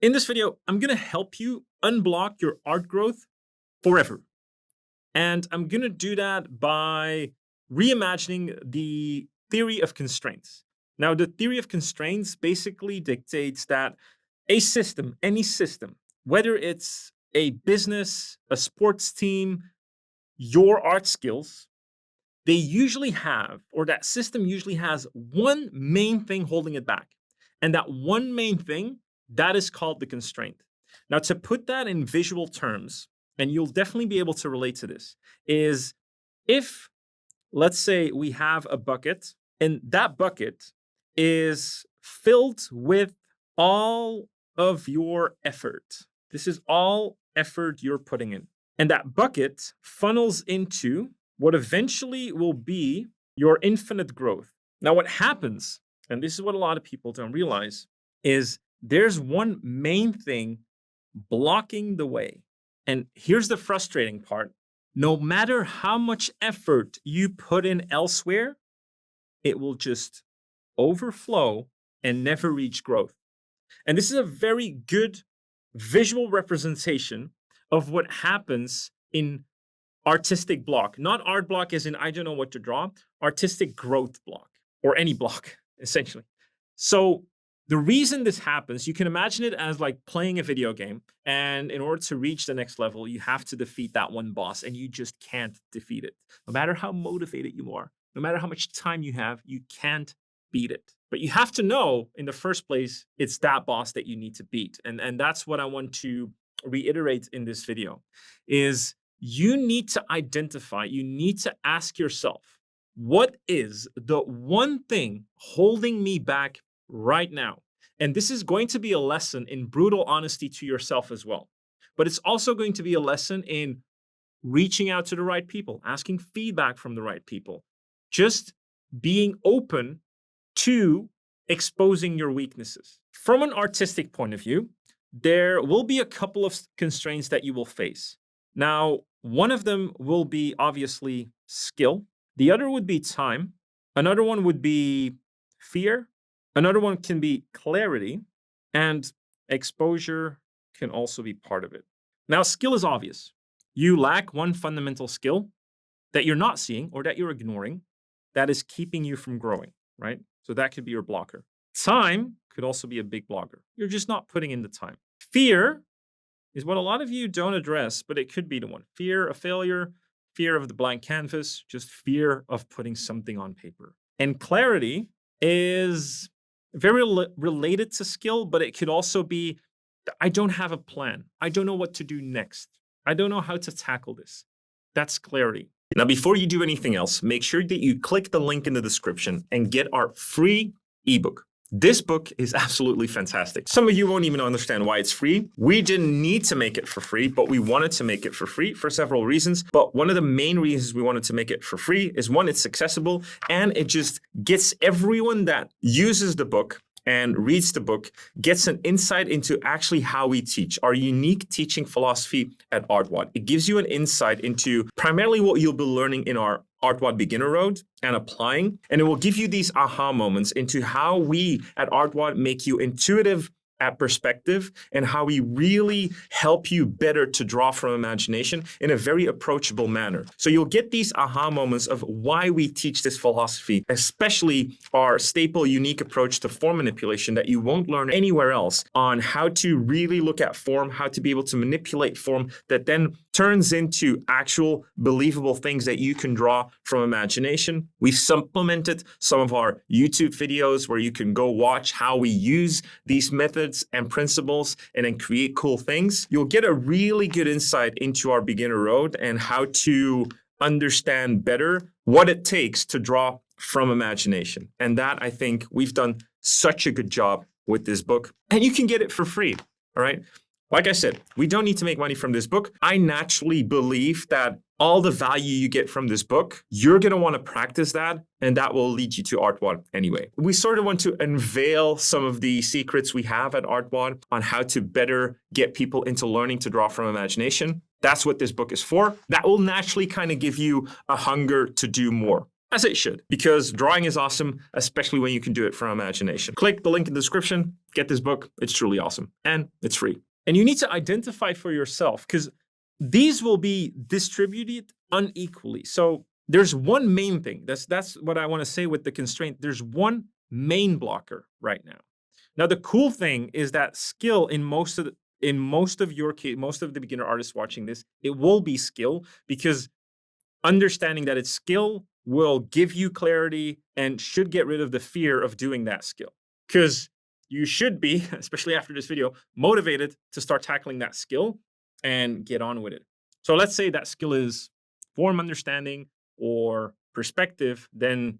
In this video, I'm going to help you unblock your art growth forever. And I'm going to do that by reimagining the theory of constraints. Now, the theory of constraints basically dictates that a system, any system, whether it's a business, a sports team, your art skills, they usually have, or that system usually has one main thing holding it back. And that one main thing, that is called the constraint. Now, to put that in visual terms, and you'll definitely be able to relate to this, is if, let's say, we have a bucket, and that bucket is filled with all of your effort. This is all effort you're putting in. And that bucket funnels into what eventually will be your infinite growth. Now, what happens, and this is what a lot of people don't realize, is there's one main thing blocking the way. And here's the frustrating part. No matter how much effort you put in elsewhere, it will just overflow and never reach growth. And this is a very good visual representation of what happens in artistic block. Not art block as in I don't know what to draw, artistic growth block, or any block, essentially. So the reason this happens, you can imagine it as like playing a video game. And in order to reach the next level, you have to defeat that one boss, and you just can't defeat it. No matter how motivated you are, no matter how much time you have, you can't beat it. But you have to know in the first place, it's that boss that you need to beat. And that's what I want to reiterate in this video, is you need to identify, you need to ask yourself, what is the one thing holding me back right now? And this is going to be a lesson in brutal honesty to yourself as well. But it's also going to be a lesson in reaching out to the right people, asking feedback from the right people, just being open to exposing your weaknesses. From an artistic point of view, there will be a couple of constraints that you will face. Now, one of them will be obviously skill. The other would be time. Another one would be fear. Another one can be clarity, and exposure can also be part of it. Now, skill is obvious. You lack one fundamental skill that you're not seeing or that you're ignoring that is keeping you from growing, right? So that could be your blocker. Time could also be a big blocker. You're just not putting in the time. Fear is what a lot of you don't address, but it could be the one. Fear of failure, fear of the blank canvas, just fear of putting something on paper. And clarity is very related to skill, but it could also be, I don't have a plan. I don't know what to do next. I don't know how to tackle this. That's clarity. Now, before you do anything else, make sure that you click the link in the description and get our free ebook. This book is absolutely fantastic. Some of you won't even understand why it's free. We didn't need to make it for free, but we wanted to make it for free for several reasons. But one of the main reasons we wanted to make it for free is, one, it's accessible, and it just gets everyone that uses the book and reads the book, gets an insight into actually how we teach, our unique teaching philosophy at Artwod. It gives you an insight into primarily what you'll be learning in our Artwod Beginner Road and applying, and it will give you these aha moments into how we at Artwod make you intuitive at perspective, and how we really help you better to draw from imagination in a very approachable manner. So you'll get these aha moments of why we teach this philosophy, especially our staple unique approach to form manipulation that you won't learn anywhere else, on how to really look at form, how to be able to manipulate form that then turns into actual believable things that you can draw from imagination. We've supplemented some of our YouTube videos where you can go watch how we use these methods and principles and then create cool things. You'll get a really good insight into our beginner road and how to understand better what it takes to draw from imagination. And that, I think, we've done such a good job with this book, and you can get it for free. All right. Like I said, we don't need to make money from this book. I naturally believe that all the value you get from this book, you're going to want to practice that, and that will lead you to Artwod anyway. We sort of want to unveil some of the secrets we have at Artwod on how to better get people into learning to draw from imagination. That's what this book is for. That will naturally kind of give you a hunger to do more. as it should, because drawing is awesome, especially when you can do it from imagination. Click the link in the description, get this book. It's truly awesome, and it's free. And you need to identify for yourself, because these will be distributed unequally. So there's one main thing. That's what I want to say with the constraint. There's one main blocker right now. Now, the cool thing is that skill in most of the beginner artists watching this, it will be skill, because understanding that it's skill will give you clarity and should get rid of the fear of doing that skill. Because you should be, especially after this video, motivated to start tackling that skill and get on with it. So let's say that skill is form understanding or perspective, then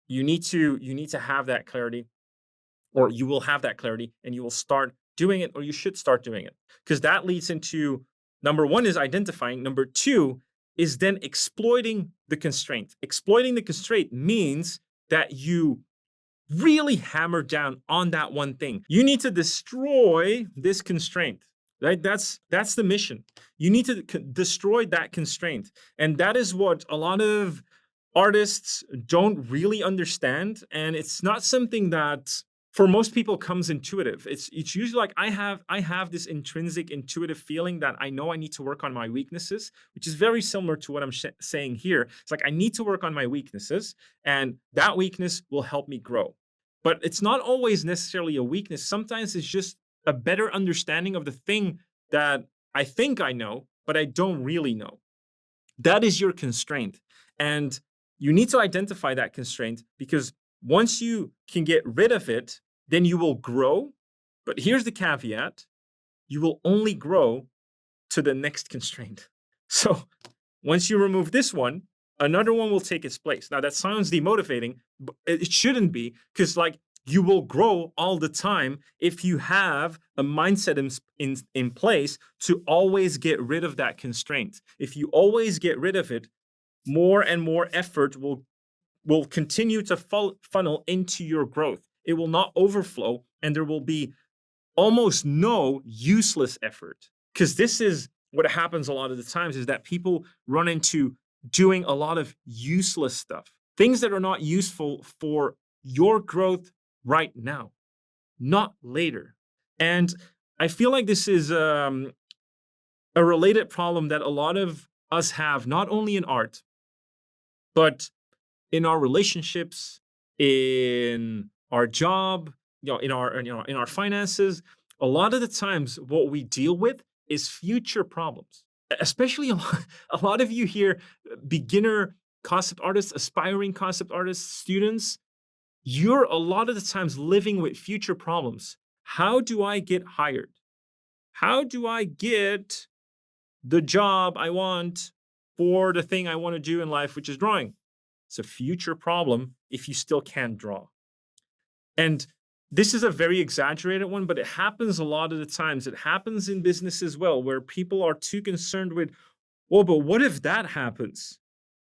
you need to have that clarity, or you will have that clarity, and you will start doing it, or you should start doing it. Because that leads into, number one is identifying. Number two is then exploiting the constraint. Exploiting the constraint means that you really hammer down on that one thing. You need to destroy this constraint, right? That's the mission. You need to destroy that constraint. And that is what a lot of artists don't really understand. And it's not something that for most people comes intuitive. It's usually like I have this intrinsic intuitive feeling that I know I need to work on my weaknesses, which is very similar to what I'm saying here. It's like I need to work on my weaknesses, and that weakness will help me grow. But it's not always necessarily a weakness. Sometimes it's just a better understanding of the thing that I think I know, but I don't really know. That is your constraint. And you need to identify that constraint, because once you can get rid of it, then you will grow. But here's the caveat: you will only grow to the next constraint. So once you remove this one, another one will take its place. Now that sounds demotivating, but it shouldn't be, because like you will grow all the time if you have a mindset in place to always get rid of that constraint. If you always get rid of it, more and more effort will continue to funnel into your growth. It will not overflow, and there will be almost no useless effort. Because this is what happens a lot of the times, is that people run into doing a lot of useless stuff, things that are not useful for your growth right now, not later. And I feel like this is a related problem that a lot of us have, not only in art, but in our relationships, in our job, in our finances. A lot of the times, what we deal with is future problems. Especially a lot of you here, beginner concept artists, aspiring concept artists, students, you're a lot of the times living with future problems. How do I get hired? How do I get the job I want for the thing I want to do in life, which is drawing? It's a future problem if you still can't draw. And this is a very exaggerated one, but it happens a lot of the times. It happens in business as well, where people are too concerned with, well, but what if that happens?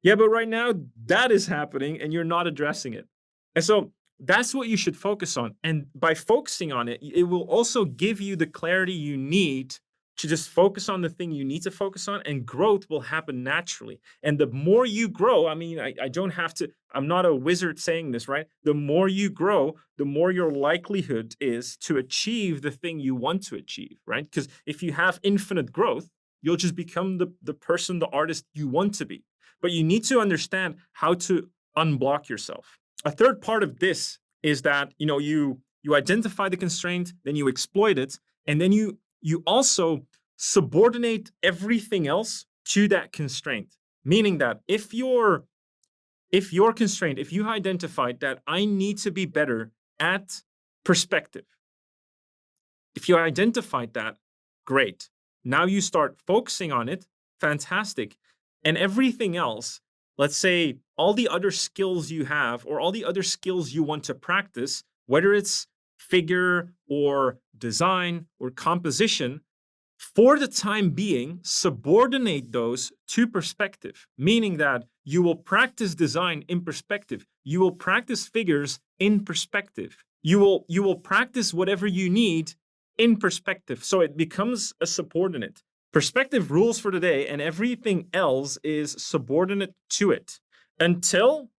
Yeah, but right now that is happening and you're not addressing it. And so that's what you should focus on. And by focusing on it, it will also give you the clarity you need to just focus on the thing you need to focus on, and growth will happen naturally. And the more you grow, I mean, I don't have to, I'm not a wizard saying this, right? The more you grow, the more your likelihood is to achieve the thing you want to achieve, right? Because if you have infinite growth, you'll just become the person, the artist you want to be. But you need to understand how to unblock yourself. A third part of this is that, you identify the constraint, then you exploit it, and then you also subordinate everything else to that constraint. Meaning that if your constraint, if you identified that I need to be better at perspective, if you identified that, great. Now you start focusing on it, fantastic. And everything else, let's say all the other skills you have, or all the other skills you want to practice, whether it's figure or design or composition, for the time being, subordinate those to perspective, meaning that you will practice design in perspective. You will practice figures in perspective. You will practice whatever you need in perspective. So it becomes a subordinate. Perspective rules for the day, and everything else is subordinate to it until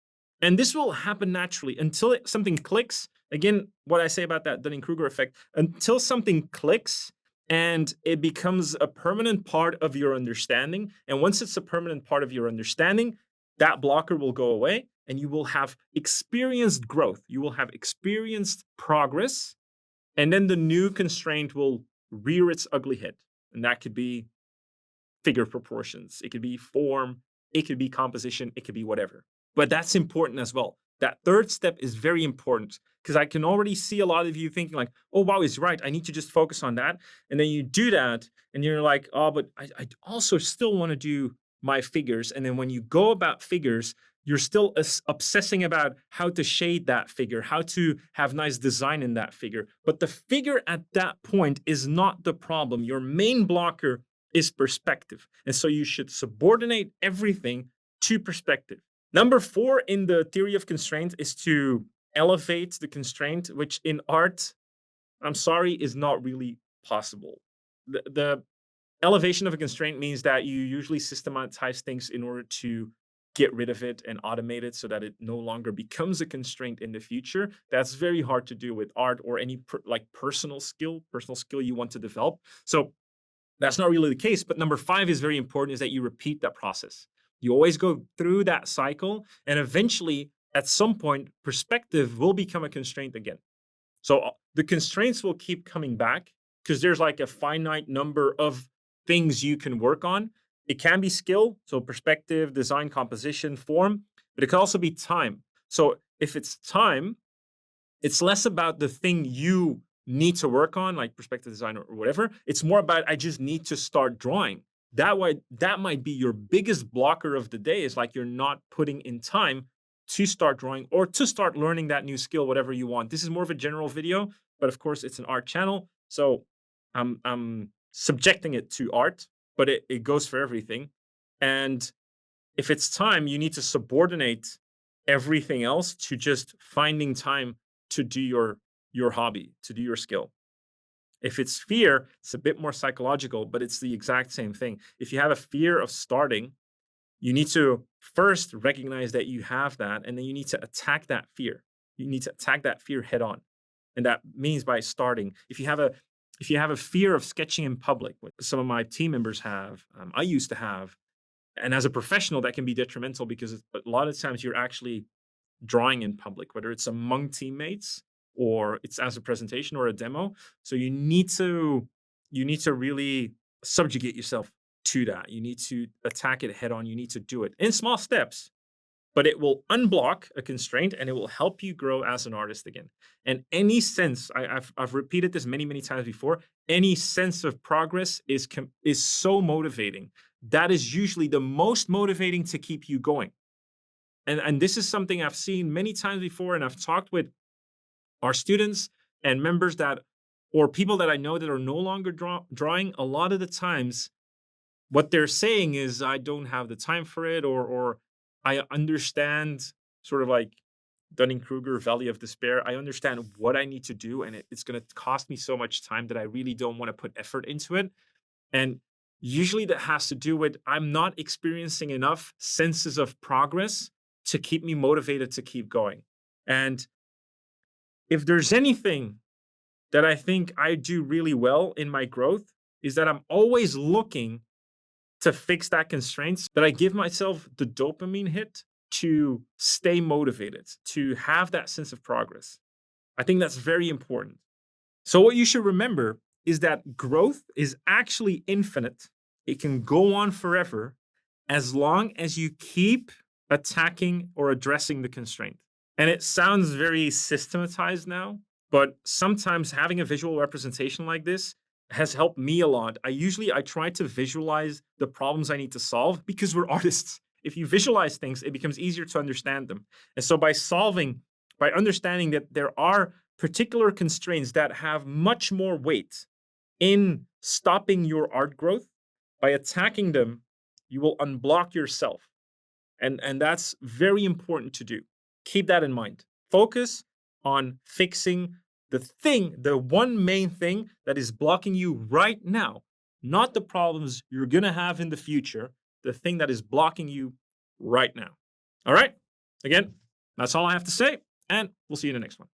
And this will happen naturally until something clicks. Again, what I say about that Dunning-Kruger effect, until something clicks and it becomes a permanent part of your understanding. And once it's a permanent part of your understanding, that blocker will go away and you will have experienced growth. You will have experienced progress. And then the new constraint will rear its ugly head. And that could be figure proportions, it could be form, it could be composition, it could be whatever. But that's important as well. That third step is very important because I can already see a lot of you thinking like, oh, wow, he's right. I need to just focus on that. And then you do that and you're like, oh, but I also still want to do my figures. And then when you go about figures, you're still obsessing about how to shade that figure, how to have nice design in that figure. But the figure at that point is not the problem. Your main blocker is perspective. And so you should subordinate everything to perspective. Number 4 in the theory of constraint is to elevate the constraint, which in art, I'm sorry, is not really possible. The elevation of a constraint means that you usually systematize things in order to get rid of it and automate it so that it no longer becomes a constraint in the future. That's very hard to do with art or any personal skill you want to develop. So that's not really the case. But number 5 is very important, is that you repeat that process. You always go through that cycle, and eventually, at some point, perspective will become a constraint again. So the constraints will keep coming back because there's like a finite number of things you can work on. It can be skill, so perspective, design, composition, form, but it can also be time. So if it's time, it's less about the thing you need to work on, like perspective design or whatever. It's more about I just need to start drawing. That might be your biggest blocker of the day, is like you're not putting in time to start drawing or to start learning that new skill, whatever you want. This is more of a general video, but of course it's an art channel. So I'm subjecting it to art, but it goes for everything. And if it's time, you need to subordinate everything else to just finding time to do your hobby, to do your skill. If it's fear, it's a bit more psychological, but it's the exact same thing. If you have a fear of starting, you need to first recognize that you have that, and then you need to attack that fear. You need to attack that fear head on. And that means by starting. If you have a fear of sketching in public, what some of my team members have, I used to have, and as a professional, that can be detrimental because a lot of times you're actually drawing in public, whether it's among teammates or it's as a presentation or a demo. So you need to really subjugate yourself to that. You need to attack it head on. You need to do it in small steps, but it will unblock a constraint and it will help you grow as an artist again. And any sense, I've repeated this many times before, any sense of progress is so motivating. That is usually the most motivating to keep you going. And this is something I've seen many times before, and I've talked with our students and members or people that I know that are no longer drawing. A lot of the times, what they're saying is, I don't have the time for it, or I understand, sort of like Dunning-Kruger Valley of Despair. I understand what I need to do, and it's going to cost me so much time that I really don't want to put effort into it. And usually that has to do with I'm not experiencing enough senses of progress to keep me motivated to keep going. And if there's anything that I think I do really well in my growth, is that I'm always looking to fix that constraints, that I give myself the dopamine hit to stay motivated, to have that sense of progress. I think that's very important. So what you should remember is that growth is actually infinite. It can go on forever as long as you keep attacking or addressing the constraint. And it sounds very systematized now, but sometimes having a visual representation like this has helped me a lot. I try to visualize the problems I need to solve because we're artists. If you visualize things, it becomes easier to understand them. And so by understanding that there are particular constraints that have much more weight in stopping your art growth, by attacking them, you will unblock yourself. And that's very important to do. Keep that in mind. Focus on fixing the one main thing that is blocking you right now, not the problems you're going to have in the future, the thing that is blocking you right now. All right? Again, That's all I have to say, and we'll see you in the next one.